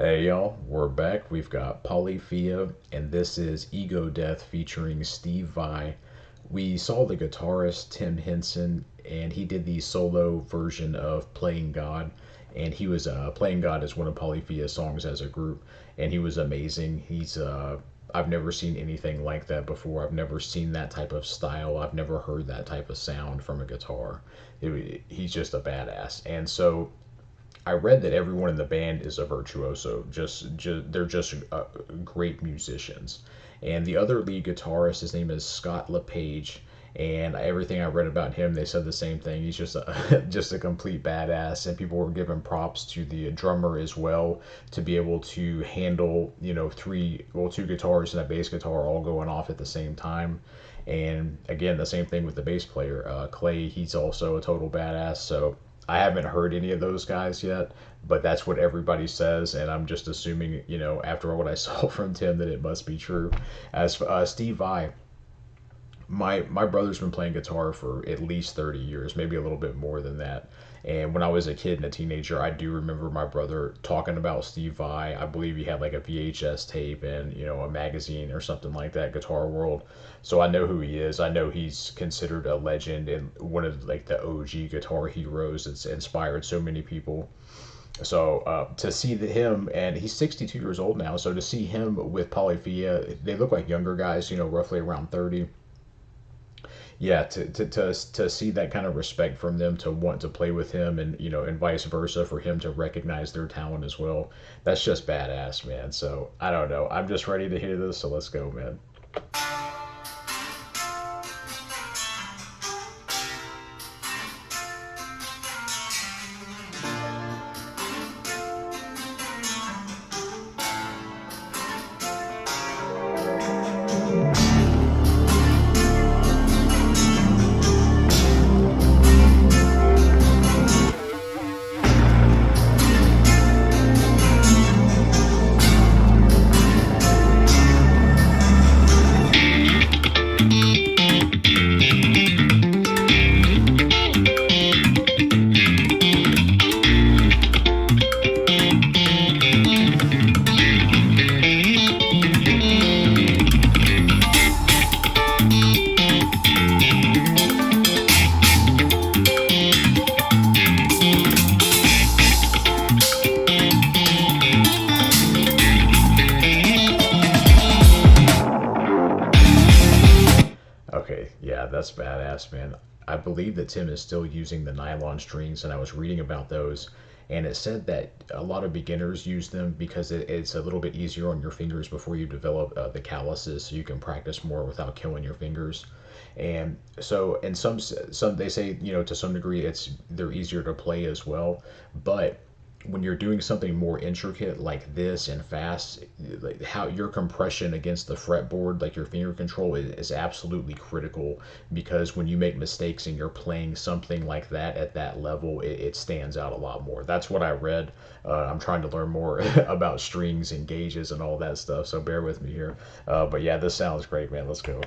Hey y'all, we're back. We've got Polyphia, and this is Ego Death featuring stevevai. We saw the guitarist Tim Henson, and he did the solo version of Playing God, and he was Playing God is one of Polyphia's songs as a group, and he was amazing. I've never seen anything like that before. I've never seen that type of style. I've never heard that type of sound from a guitar. He's just a badass, and so I read that everyone in the band is a virtuoso. They're just great musicians. And the other lead guitarist, his name is Scott LePage. And everything I read about him, they said the same thing. He's just a just a complete badass. And people were giving props to the drummer as well to be able to handle, two guitars and a bass guitar all going off at the same time. And again, the same thing with the bass player, Clay. He's also a total badass. So I haven't heard any of those guys yet, but that's what everybody says, and I'm just assuming, after what I saw from Tim, that it must be true. As for Steve Vai, my brother's been playing guitar for at least 30 years, maybe a little bit more than that. And when I was a kid and a teenager, I do remember my brother talking about Steve Vai. I believe he had like a VHS tape and, a magazine or something like that, Guitar World. So I know who he is. I know he's considered a legend and one of like the OG guitar heroes that's inspired so many people. So to see him, and he's 62 years old now, so to see him with Polyphia, they look like younger guys, roughly around 30. Yeah, to see that kind of respect from them, to want to play with him, and and vice versa, for him to recognize their talent as well, that's just badass, man. So I don't know, I'm just ready to hear this, so let's go, man. Okay, yeah, that's badass, man. I believe that Tim is still using the nylon strings, and I was reading about those, and it said that a lot of beginners use them because it's a little bit easier on your fingers before you develop the calluses, so you can practice more without killing your fingers. And so, and some they say, to some degree, they're easier to play as well, but when you're doing something more intricate like this and fast, like how your compression against the fretboard, like your finger control, is absolutely critical, because when you make mistakes and you're playing something like that at that level, it stands out a lot more. That's what I read. I'm trying to learn more about strings and gauges and all that stuff, so bear with me here. But yeah, this sounds great, man. Let's go.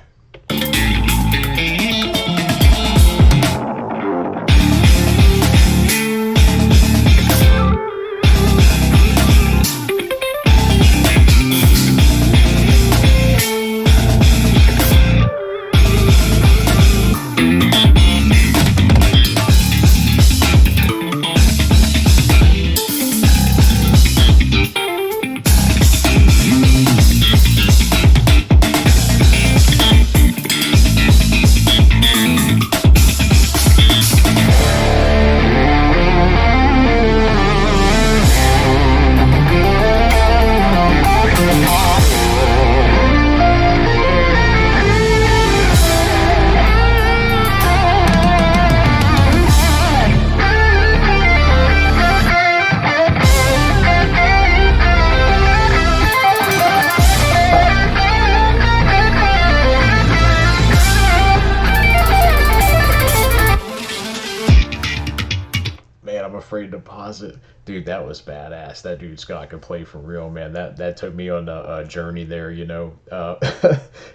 Man, I'm afraid to pause it. Dude, that was badass. That dude Scott could play for real, man. That took me on a journey there,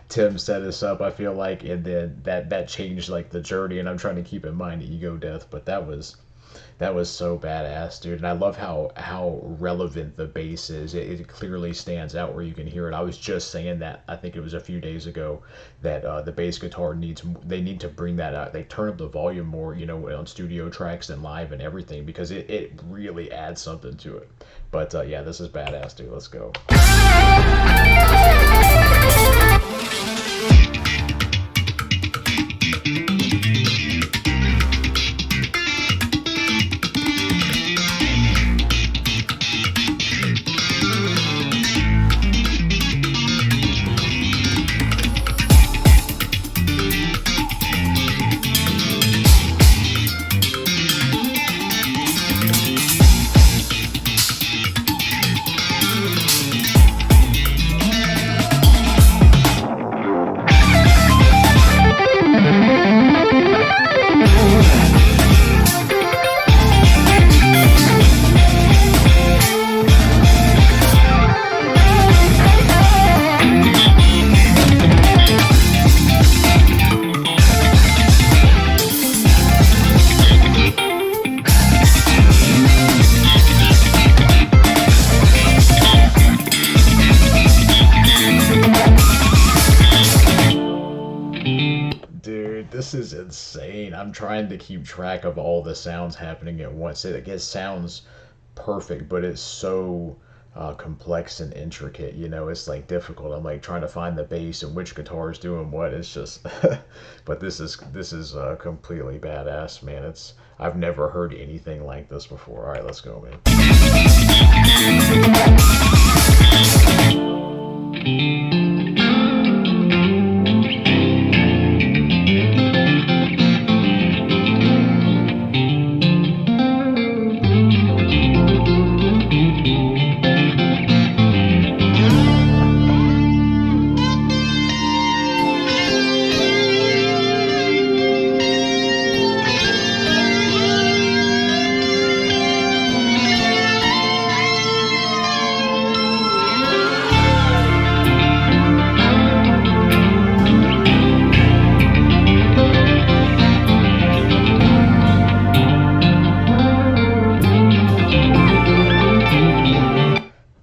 Tim set us up, I feel like, and then that changed like the journey, and I'm trying to keep in mind ego death, but that was That was so badass, dude. And I love how relevant the bass is. It clearly stands out where you can hear it. I was just saying that, I think it was a few days ago, that the bass guitar they need to bring that out. They turn up the volume more, on studio tracks and live and everything, because it really adds something to it. But yeah, this is badass, dude. Let's go. Dude, this is insane. I'm trying to keep track of all the sounds happening at once. It sounds perfect, but it's so complex and intricate. It's like difficult. I'm like trying to find the bass and which guitar is doing what. It's just, but this is completely badass, man. I've never heard anything like this before. All right, let's go, man.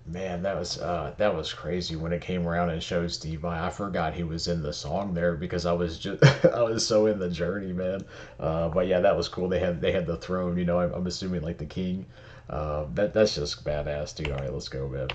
Man, that was crazy when it came around and showed Steve Vai. I forgot he was in the song there because I was just I was so in the journey, man. But yeah, that was cool. They had the throne. I'm assuming like the king. That's just badass, dude. All right, let's go, man.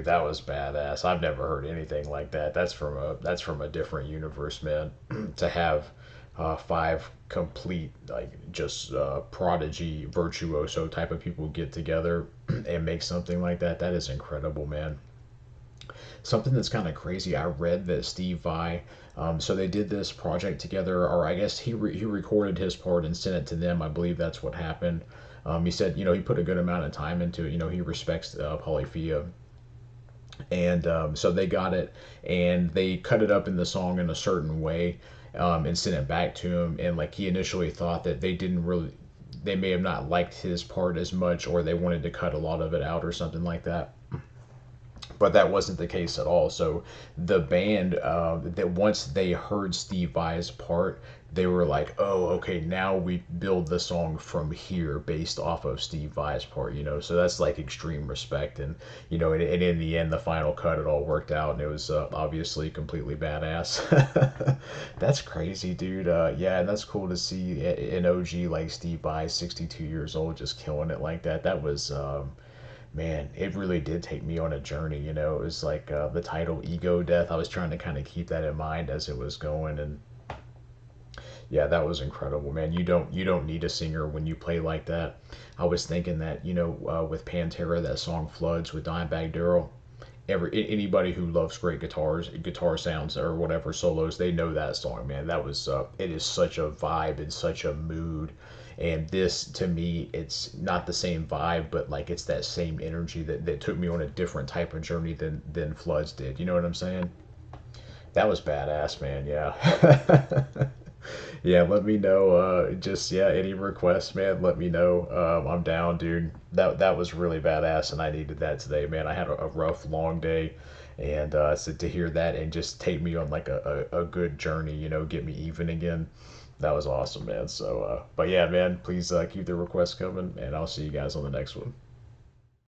Dude, that was badass. I've never heard anything like that. That's from a different universe, man. To have five complete like just prodigy virtuoso type of people get together and make something like that. That is incredible, man. Something that's kind of crazy. I read that Steve Vai, so they did this project together, or I guess he recorded his part and sent it to them. I believe that's what happened. He said, he put a good amount of time into it. He respects Polyphia, and so they got it and they cut it up in the song in a certain way, and sent it back to him. And like he initially thought that they may have not liked his part as much, or they wanted to cut a lot of it out or something like that, but that wasn't the case at all. So the band, that once they heard Steve Vai's part, they were like, "Oh, okay, now we build the song from here based off of Steve Vai's part." So that's like extreme respect, and and in the end, the final cut, it all worked out, and it was obviously completely badass. That's crazy, dude. Yeah, and that's cool to see an OG like Steve Vai, 62 years old, just killing it like that. That was. Man, it really did take me on a journey. It was like the title Ego Death. I was trying to kind of keep that in mind as it was going, and yeah, that was incredible, man. You don't need a singer when you play like that. I was thinking that with Pantera, that song Floods with Dimebag Darrell. Anybody who loves great guitar sounds or whatever solos, they know that song, man. That was it is such a vibe and such a mood. And this, to me, it's not the same vibe, but like it's that same energy that took me on a different type of journey than Floods did. You know what I'm saying? That was badass, man. Yeah. Yeah, let me know. Just yeah, any requests, man. Let me know. I'm down, dude. That was really badass, and I needed that today, man. I had a rough, long day, and so to hear that and just take me on like a good journey, get me even again. That was awesome, man. So, but yeah, man, please keep the requests coming, and I'll see you guys on the next one.